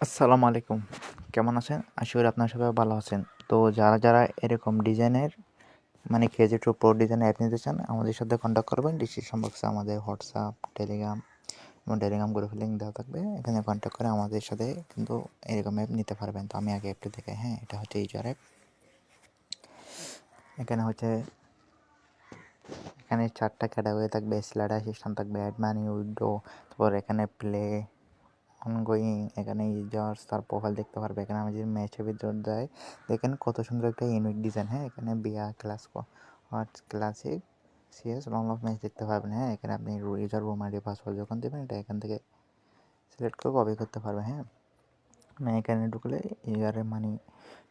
আসসালামু আলাইকুম। কেমন আছেন? আশা করি আপনারা সবাই ভালো আছেন। তো যারা এরকম ডিজাইনের KG2 প্রো ডিজাইন অ্যাপ নিতে চান, আমাদের সাথে কন্ট্যাক্ট করবেন। ডিসক্রিপশন বক্সে আমাদের হোয়াটসঅ্যাপ, টেলিগ্রাম এবং টেলিগ্রাম গ্রুপের লিঙ্ক দেওয়া থাকবে। এখানে কন্ট্যাক্ট করে আমাদের সাথে কিন্তু এরকম অ্যাপ নিতে পারবেন। তো আমি আগে অ্যাপটি দেখাই। হ্যাঁ, এটা হচ্ছে ইউজার অ্যাপ। এখানে হচ্ছে এখানে 4টা ক্যাটাগরি থাকবে। স্লাইডার সিস্টেম থাকবে, অ্যাড মানি, উইথড্র, তারপর এখানে প্লে, অনগোয়িং, এখানে ইউজার্স তার প্রোফাইল দেখতে পারবে। এখানে আমি যদি ম্যাচের ভিতর দেয়, দেখেন কত সুন্দর একটা ইউনিক ডিজাইন। হ্যাঁ, এখানে বিয়া class classic CS long of match দেখতে পারবেন। হ্যাঁ, এখানে আপনি ইউজার রুম আইডি পাসওয়ার্ড যখন দেবেন এটা এখান থেকে সিলেক্ট করে কপি করতে পারবেন। হ্যাঁ, এখানে ঢুকলে ইউজারের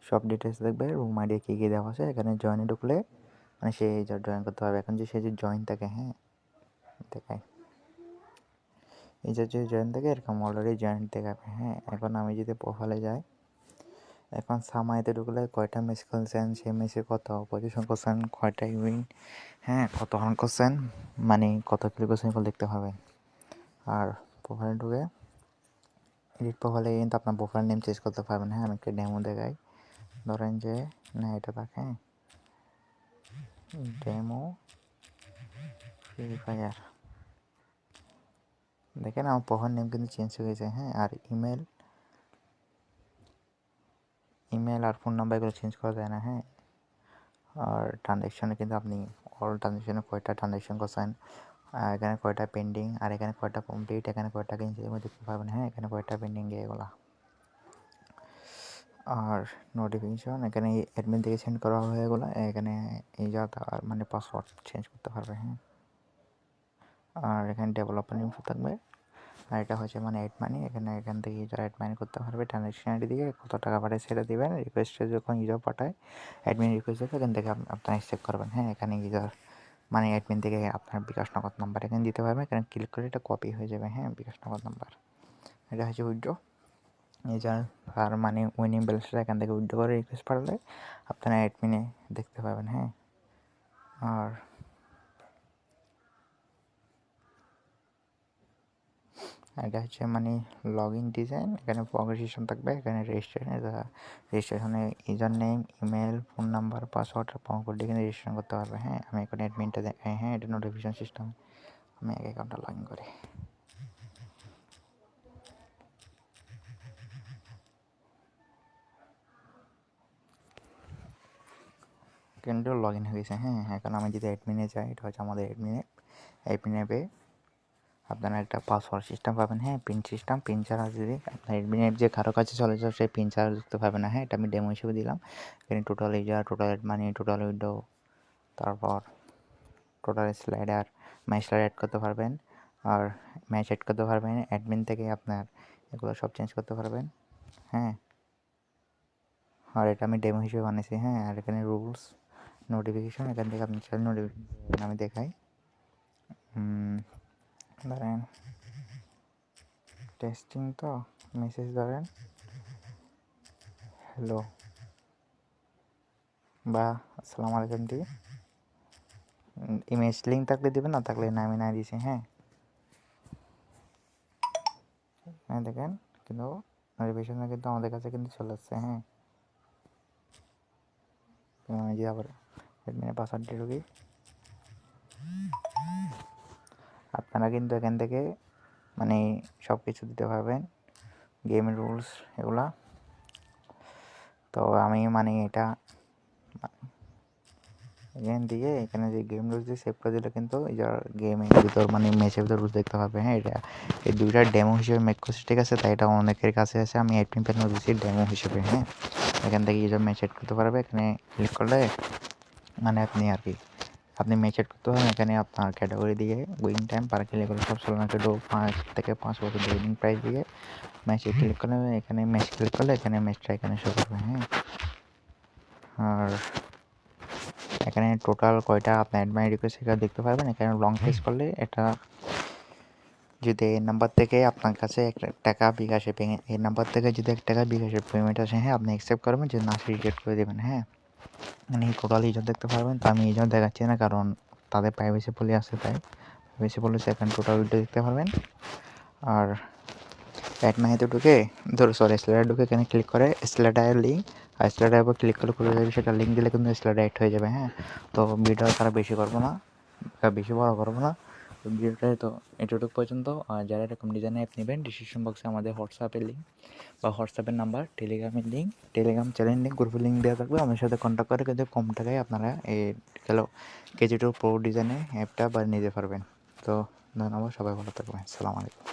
সব ডিটেলস দেখবে, রুম আইডি কী কী দেওয়া আছে। এখানে জয়েনে ঢুকলে সে ইউজার জয়েন করতে পারবে। এখন যদি সে যদি জয়েন থাকে, হ্যাঁ দেখায়, এই যে জয়েন থাকে এরকম অলরেডি জয়েন দেখাবে। হ্যাঁ, এখন আমি যদি প্রোফাইলে যাই, এখন সামাইতে ঢুকলে কয়টা ম্যাচ খেলছেন, সেই ম্যাচে কত পজিশন করছেন, কয়টা উইন, হ্যাঁ কত রান করছেন, কত কিল করছেন এগুলো দেখতে পাবেন। আর প্রোফাইলে ঢুকে এডিট প্রোফাইলে কিন্তু আপনার প্রোফাইল নেম চেঞ্জ করতে পারবেন। হ্যাঁ, আমি একটা ডেমো দেখাই। ধরেন যে না এটা থাকে ডেমো ফ্রি ফায়ার, দেখেন আমার প্রোফাইল নেম কিন্তু চেঞ্জ হয়ে গেছে। হ্যাঁ, আর ইমেল আর ফোন নাম্বার এগুলো চেঞ্জ করা যায় না। হ্যাঁ, আর ট্রানজ্যাকশানে কিন্তু আপনি অল ট্রানজ্যাকশানে কয়টা ট্রানজ্যাকশান করছেন, এখানে কয়টা পেন্ডিং, আর এখানে কয়টা কমপ্লিট, এখানে কয়টা কিনছে এগুলো দেখতে পাবেন। হ্যাঁ, এখানে কয়টা পেন্ডিং এগুলা। আর নোটিফিকেশন এখানে অ্যাডমিন থেকে সেন্ড করা হয় এগুলো। এখানে এই যাতা পাসওয়ার্ড চেঞ্জ করতে পারবে। হ্যাঁ, আর এখানে ডেভেলপার ইনফো থাকবে। আর এটা হচ্ছে অ্যাড মানি, এখান থেকে ইউজার অ্যাড মানি করতে পারবে। ট্রানজ্যাকশন আইডি দিয়ে কত টাকা পাঠায় সেটা দিবেন। রিকোয়েস্টে যখন ইউজার পাঠায়, অ্যাডমিন রিকোয়েস্ট দেবে, এখান থেকে আপনার অ্যাকসেপ্ট করবেন। হ্যাঁ, এখানে ইউজার অ্যাডমিন থেকে আপনার বিকাশ নগদ নাম্বার এখানে দিতে পারবেন। এখানে ক্লিক করে এটা কপি হয়ে যাবে। হ্যাঁ, বিকাশ নগদ নাম্বার। এটা হচ্ছে উইথড্র। ইউজার আর উইনিং ব্যালেন্সটা এখান থেকে উইথড্র করে রিকোয়েস্ট পাঠালে আপনারা অ্যাডমিনে দেখতে পাবেন। হ্যাঁ, আর এটা হচ্ছে লগ ইন ডিজাইন। এখানে প্রগ্রেশন থাকবে, এখানে রেজিস্ট্রেশনে user name, email, phone number, password আর প্রোমো কোড এখানে রেজিস্ট্রেশন করতে পারবে। হ্যাঁ, আমি এখন অ্যাডমিনটা দেখাই। হ্যাঁ, এটা নোটিফিকেশন সিস্টেম। আমি এক অ্যাকাউন্টটা লগ ইন করি। কিন্তু লগ ইন হয়ে গেছে। হ্যাঁ, এখন আমি যদি অ্যাডমিনে যাই, এটা হচ্ছে আমাদের অ্যাডমিন অ্যাপে আপনারা একটা পাসওয়ার্ড সিস্টেম পাবেন। হ্যাঁ, পিন সিস্টেম, পিন ছাড়া যদি আপনার অ্যাডমিনের যে কারো কাছে চলে যাও সেই পিন ছাড়া ঢুকতে পারবে না। হ্যাঁ, এটা আমি ডেমো হিসেবে দিলাম। এখানে total user, total add money, total window, তারপর total slider, match slide add করতে পারবেন। আর ম্যাচ অ্যাড করতে পারবেন অ্যাডমিন থেকে, আপনার এগুলো সব চেঞ্জ করতে পারবেন। হ্যাঁ, আর এটা আমি ডেমো হিসেবে বানিয়েছি। হ্যাঁ, আর এখানে রুলস, নোটিফিকেশন, এখান থেকে আপনি চাইলে নোটিফিকেশন আমি দেখাই। ধরেন টেস্টিং, তো মেসেজ ধরেন হ্যালো বা আসসালামু আলাইকুম দিয়ে ইমেজ লিঙ্ক থাকলে দেবেন, না থাকলে না আমি না দিয়েছি। হ্যাঁ, হ্যাঁ দেখেন কিন্তু নোটিফিকেশনে কিন্তু আমাদের কাছে কিন্তু চলে আসছে। হ্যাঁ, আমি যে আবার অ্যাডমিনে পাসওয়ার্ড দিয়ে ঢুকি, আপনারা কিন্তু এখান থেকে সব কিছু দিতে পারবেন, গেমের রুলস এগুলা। তো আমি এটা এখান দিয়ে এখানে যে গেম রুলস দিয়ে সেভ করে দিলে কিন্তু গেমের ভিতর ম্যাচের ভিতর রুলস দেখতে পাবে। হ্যাঁ, এটা এই দুইটা ডেমো হিসেবে মেক করছি, ঠিক আছে? তাই এটা অনেকের কাছে আছে, আমি অ্যাডমিন প্যানেল দিচ্ছি ডেমো হিসেবে। হ্যাঁ, এখান থেকে ইউজার ম্যাচ এড করতে পারবে। এখানে ক্লিক করলে আপনি ম্যাচ এড করতে পারবেন। এখানে আপনার ক্যাটাগরি দিয়ে উইনিং টাইম পার কিল এগুলো সব সোলোনাকে 5 থেকে 5 বছর উইনিং প্রাইস দিয়ে ম্যাচে ক্লিক করলে এখানে ম্যাচ ক্লিক করলে এখানে ম্যাচটা এখানে শো করবে। হ্যাঁ, আর এখানে টোটাল কয়টা আপনার অ্যাডমাইন রিকোয়েস্ট সেটা দেখতে পারবেন। এখানে লং প্রেস করলে এটা যদি এই নাম্বার থেকে আপনার কাছে 1 টাকা বিকাশে এই নাম্বার থেকে যদি 1 টাকা বিকাশের পেমেন্ট আসে, হ্যাঁ আপনি অ্যাকসেপ্ট করবেন, যে না রিজেক্ট করে দেবেন। হ্যাঁ, টোটাল ইউজার দেখতে পারবেন। তো আমি ইউজার দেখাচ্ছি না, কারণ তাদের প্রাইভেসি পলিসি আছে, তাই প্রাইভেসি পলিসি এখানে টোটাল উইড্রো দেখতে পারবেন। আর অ্যাড মানিতে ঢুকে স্ল্যাডারে ঢুকে এখানে ক্লিক করে স্ল্যাডারের লিঙ্ক আর স্ল্যাডারের উপর ক্লিক করে খুলে যাবে, সেটা লিঙ্ক দিলে কিন্তু স্ল্যাডার অ্যাড হয়ে যাবে। হ্যাঁ, তো ভিডিও তারা বেশি করবো না, বেশি বড় করবো না, তো ভিডিওটা তো এতটুকু পর্যন্ত। আর যারা এরকম ডিজাইন অ্যাপ নেবেন, ডিসক্রিপশন বক্সে আমাদের হোয়াটসঅ্যাপের লিঙ্ক বা হোয়াটসঅ্যাপের নাম্বার, টেলিগ্রামের লিঙ্ক, টেলিগ্রাম চ্যানেল লিঙ্ক, গ্রুপের লিঙ্ক দেওয়া থাকবে। আমাদের সাথে কন্ট্যাক্ট করে কিন্তু কম টাকায় আপনারা এই KG2 প্রো ডিজাইনের অ্যাপটা বা নিতে পারবেন। তো ধন্যবাদ, সবাই ভালো থাকবেন। আসসালামু আলাইকুম।